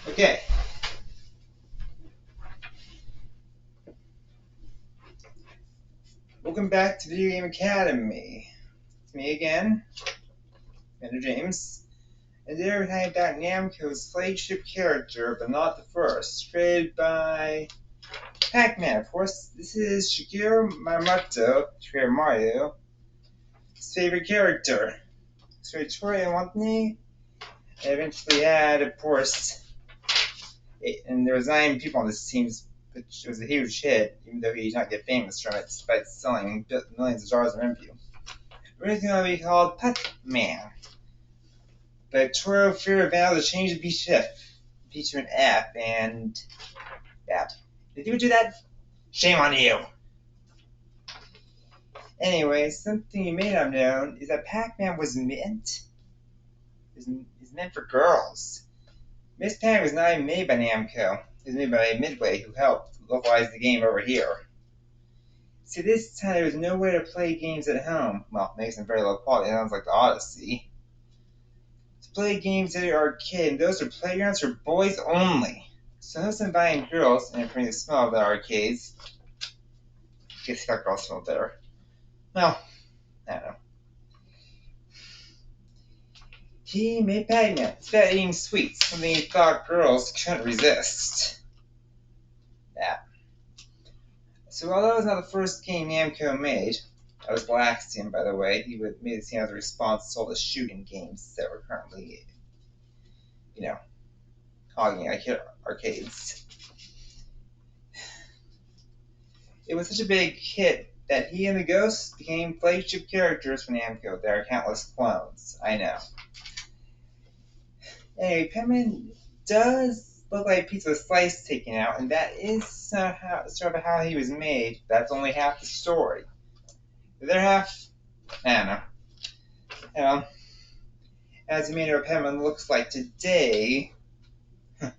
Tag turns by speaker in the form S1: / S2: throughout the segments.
S1: Okay. Welcome back to Video Game Academy. It's me again, Commander James. And today we're talking about Namco's flagship character, but not the first, created by Pac Man. Of course, this is Shigeru Miyamoto, creator Mario, his favorite character. So Tori and Watney eventually had, of course, and there was 9 people on this team, which was a huge hit, even though he did not get famous from it, despite selling millions of dollars in revenue. Originally called Pac Man, but Toro feared about to change the B to an F, and yeah. If you would do that, shame on you. Anyway, something you may not have known is that Pac Man is meant for girls. Miss Pac was not even made by Namco. It was made by Midway, who helped localize the game over here. See, this time there was no way to play games at home. Well, maybe some very low quality. It sounds like the Odyssey. To play games at your arcade, and those are playgrounds for boys only. So no sense buying girls and bring the smell of the arcades. I guess got girls smell better. Well, I don't know. He made Pac Man. It's about eating sweets, something he thought girls couldn't resist. Yeah. So although it was not the first game Namco made, that was Blackstein, by the way. He made the scene as a response to all the shooting games that were currently, hogging arcades. It was such a big hit that he and the Ghost became flagship characters for Namco. There are countless clones, I know. Anyway, Pac Man does look like a piece of slice taken out, and that is sort of how he was made. That's only half the story. The other half, I don't know. As you may know what Pac Man looks like today, I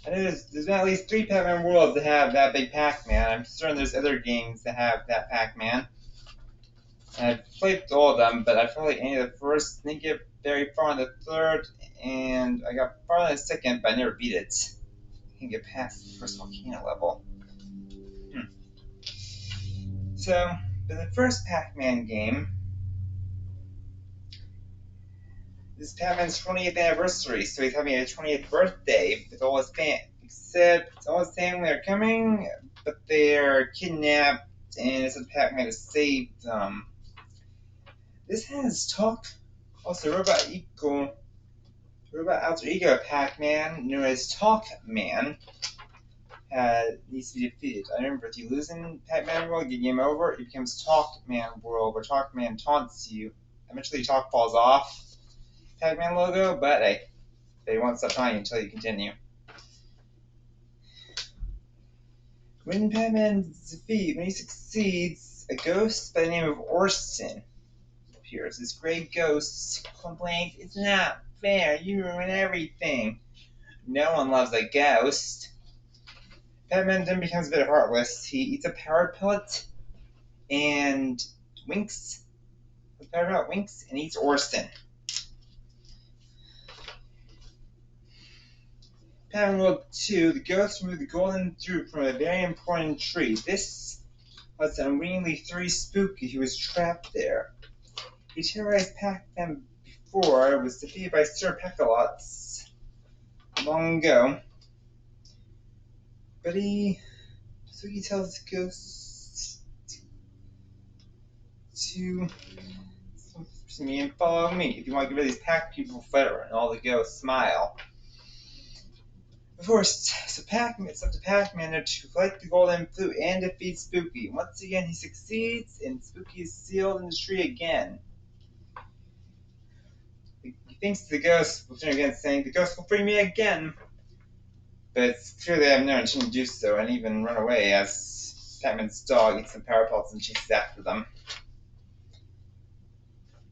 S1: know there's been at least 3 Pac Man worlds that have that big Pac Man. I'm certain there's other games that have that Pac Man. I've played all of them, but I felt like any of the first, didn't get very far in the third, and I got far in the second, but I never beat it. I can't get past the first volcano level. So, in the first Pac Man game, this is Pac Man's 20th anniversary, so he's having a 20th birthday with all his family. Except all his family are coming, but they're kidnapped, and it's Pac Man to save them. This has talk. Also, Robot Alter Ego Pac Man, known as Talk Man, needs to be defeated. I remember if you lose in Pac Man World, get game over, it becomes Talk Man World, where Talk Man taunts you. Eventually, Talk falls off Pac Man logo, but hey, they won't stop taunting you until you continue. When Pac Man succeeds, a ghost by the name of Orson appears. This great ghost complains, "It's not fair, you ruin everything." No one loves a ghost. Pac Man then becomes a bit heartless. He eats a power pellet and winks. The power pellet winks and eats Orson. Pac Man World 2, the ghost removed the golden fruit from a very important tree. This was unwittingly 3 spooky who was trapped there. He terrorized Pac Man before, was defeated by Sir Pecalots long ago. But he tells the ghost to me and follow me if you want to get rid of these Pac people forever. And all the ghosts smile. Of course, so it's up to Pac Man to collect the golden flute and defeat Spooky. Once again, he succeeds, and Spooky is sealed in the tree again. He thinks the ghost will turn again, saying, "The ghost will free me again." But it's clear they have no intention to do so, and even run away as Pac Man's dog eats some power pelts and chases after them.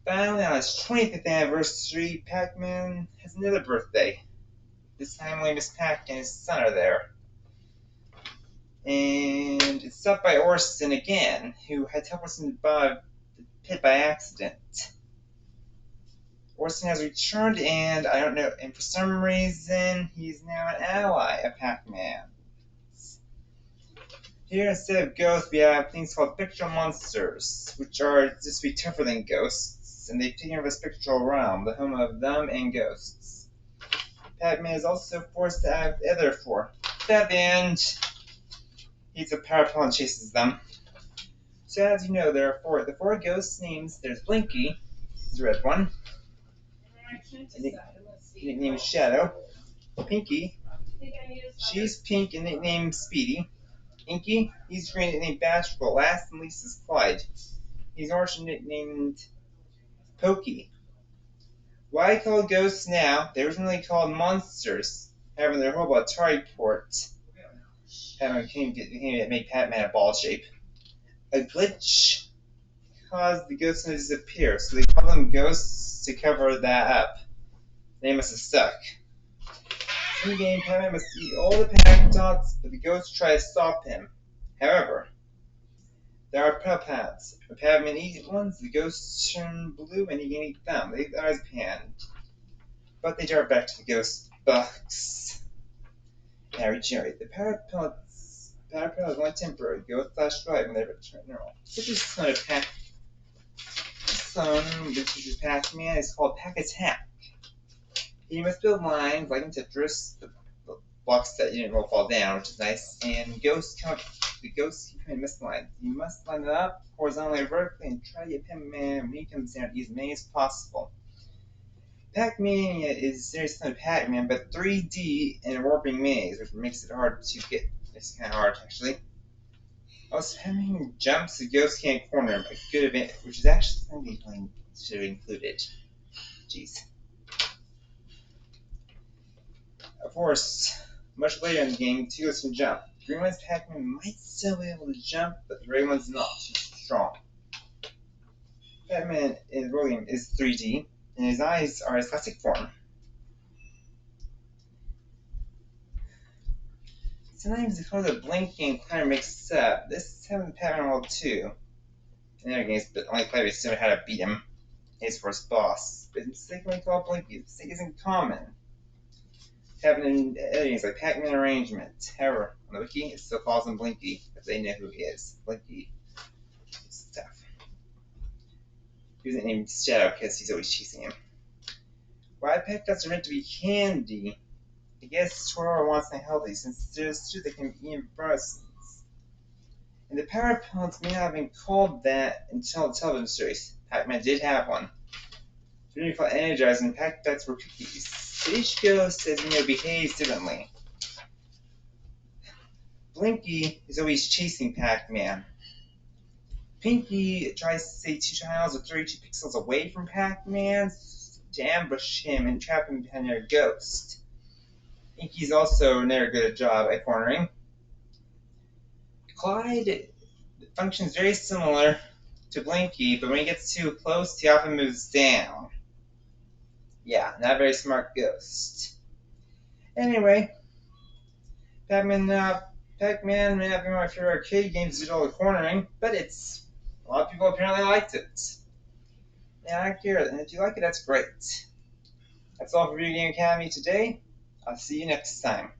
S1: Finally, on his 25th anniversary, Pac Man has another birthday. This time only Miss Pac and his son are there. And it's stopped by Orson again, who had teleported into the pit by accident. Orson has returned, and I don't know, and for some reason, he's now an ally of Pac Man. Here, instead of ghosts, we have things called spectral monsters, which are just be tougher than ghosts, and they've taken over the spectral realm, the home of them and ghosts. Pac Man is also forced to act the other four. At the end, he's a power plant and chases them. So as you know, there are the four ghosts' names. There's Blinky, the red one. Nicknamed Shadow. Pinky, she's pink and nicknamed Speedy. Inky, he's green and nicknamed Bashful. Last and least is Clyde. He's orange and nicknamed Pokey. Why called ghosts now? They were originally called monsters, having their whole Atari port. Pac-Man came to make Pac Man a ball shape. A glitch caused the ghosts to disappear, so they called them ghosts to cover that up. They must have stuck. In the game, Pac Man must eat all the Pac Dots, but the ghosts try to stop him. However, there are paths. If Pac Man eats ones, the ghosts turn blue and he can eat them. They leave the eyes panned. But they dart back to the ghost box. Now regenerate. The power pellets is only temporary. Ghost flash right when they return normal. This is son of Pac. Son, which is Pac Man, is called Pac Attack. You must build lines like in Tetris, the blocks that you didn't will fall down, which is nice. And the ghosts keep coming mislines. You must line it up horizontally or vertically and try to get Pac Man when he comes down to use as many as possible. Pac-Man is very similar to Pac Man, but 3D and a warping maze, which makes it hard to get. It's kind of hard, actually. Also, Pac-Man jumps, the ghost can't corner him. A good event, which is actually something they should have included. Jeez. Of course, much later in the game, two ghosts can jump. The green one's Pac-Man might still be able to jump, but the red one's not. He's strong. Pac-Man in William is 3D, and his eyes are his classic form. Sometimes the color of blinking and Clyde makes up. This is happened to Pac-Man World 2. In other games, but only Clyde still how to beat him. He's first boss. But mistakenly called Blinky. The mistake isn't common. Happening in other games like Pac-Man Arrangement. However, on the wiki, it still calls him Blinky, because they know who he is. Blinky is tough. He was named Shadow because he's always chasing him. Why Pac Dots are meant to be candy? I guess Toro wants them healthy, since there's two that can be in persons. And the power pellets may not have been called that until the television series. Pac-Man did have one. They're really called Energized, and Pac Dots were cookies. But each ghost, as you know, behaves differently. Blinky is always chasing Pac-Man. Pinky tries to stay 2 tiles or 32 pixels away from Pac-Man to ambush him and trap him behind their ghost. Pinky's also never good at a job at cornering. Clyde functions very similar to Blinky, but when he gets too close, he often moves down. Yeah, not a very smart ghost. Anyway, Pac-Man may not be my favorite arcade games due to all the cornering, but a lot of people apparently liked it. Yeah, I care, and if you like it, that's great. That's all for Video Game Academy today. I'll see you next time.